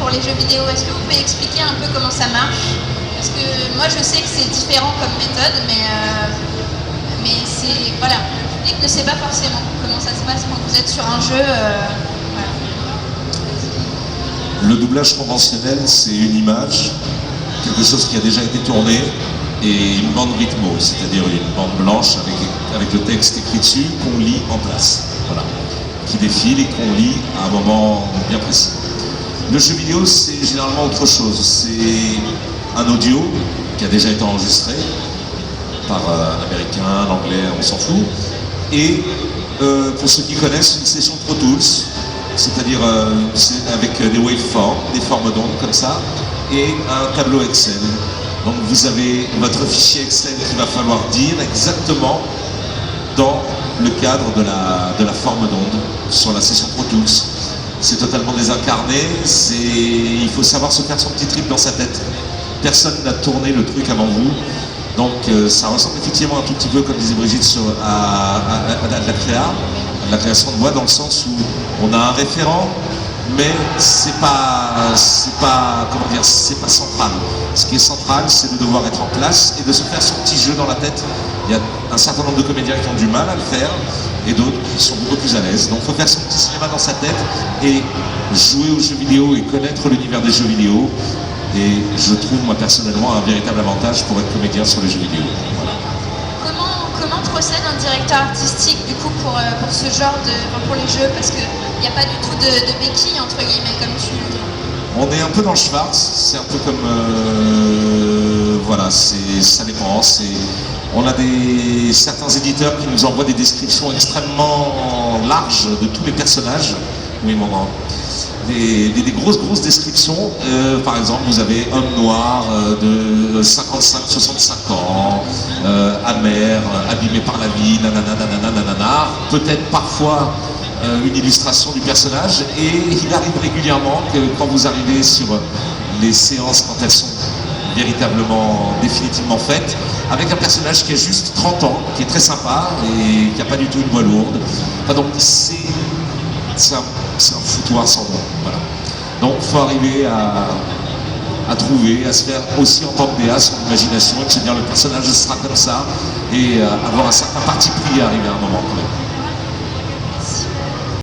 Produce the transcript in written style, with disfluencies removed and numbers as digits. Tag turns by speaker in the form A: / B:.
A: pour les jeux vidéo. Est-ce que vous pouvez expliquer un peu comment ça marche? Parce que moi je sais que c'est différent comme méthode, mais c'est, voilà, le public ne sait pas forcément comment ça se passe quand vous êtes sur un jeu. Voilà.
B: Le doublage conventionnel, c'est une image, quelque chose qui a déjà été tourné, et une bande rythmo, c'est-à-dire une bande blanche avec le texte écrit dessus qu'on lit en place, voilà, qui défile et qu'on lit à un moment bien précis. Le jeu vidéo, c'est généralement autre chose. C'est un audio qui a déjà été enregistré par un américain, un anglais, on s'en fout, et pour ceux qui connaissent, une session Pro Tools, c'est-à-dire avec des waveforms, des formes d'ondes comme ça, et un tableau Excel. Donc vous avez votre fichier Excel qu'il va falloir dire exactement dans le cadre de la forme d'onde sur la session Pro Tools. C'est totalement désincarné, il faut savoir se faire son petit trip dans sa tête. Personne n'a tourné le truc avant vous, donc ça ressemble effectivement un tout petit peu, comme disait Brigitte, à la création de voix, dans le sens où on a un référent, mais c'est pas central. Ce qui est central, c'est de devoir être en place et de se faire son petit jeu dans la tête. Il y a un certain nombre de comédiens qui ont du mal à le faire et d'autres qui sont beaucoup plus à l'aise. Donc il faut faire son petit cinéma dans sa tête et jouer aux jeux vidéo et connaître l'univers des jeux vidéo. Et je trouve, moi personnellement, un véritable avantage pour être comédien sur les jeux vidéo. Voilà.
A: Comment procède un directeur artistique du coup pour ce genre pour les jeux, parce qu'il n'y a pas du tout de béquille entre guillemets comme tu le dis.
B: On est un peu dans le Schwartz, c'est un peu comme voilà, ça dépend. On a certains éditeurs qui nous envoient des descriptions extrêmement larges de tous les personnages. Oui, des grosses descriptions. Par exemple, vous avez homme noir de 55-65 ans, amer, abîmé par la vie, nanana, peut-être parfois une illustration du personnage, et il arrive régulièrement que quand vous arrivez sur les séances, quand elles sont véritablement, définitivement faites, avec un personnage qui a juste 30 ans, qui est très sympa et qui n'a pas du tout une voix lourde. Enfin, donc c'est un foutoir sans nom. Voilà. Donc il faut arriver à trouver, à se faire aussi entendre des as, son imagination, et de se dire le personnage sera comme ça, et avoir un certain parti pris à arriver à un moment quand même.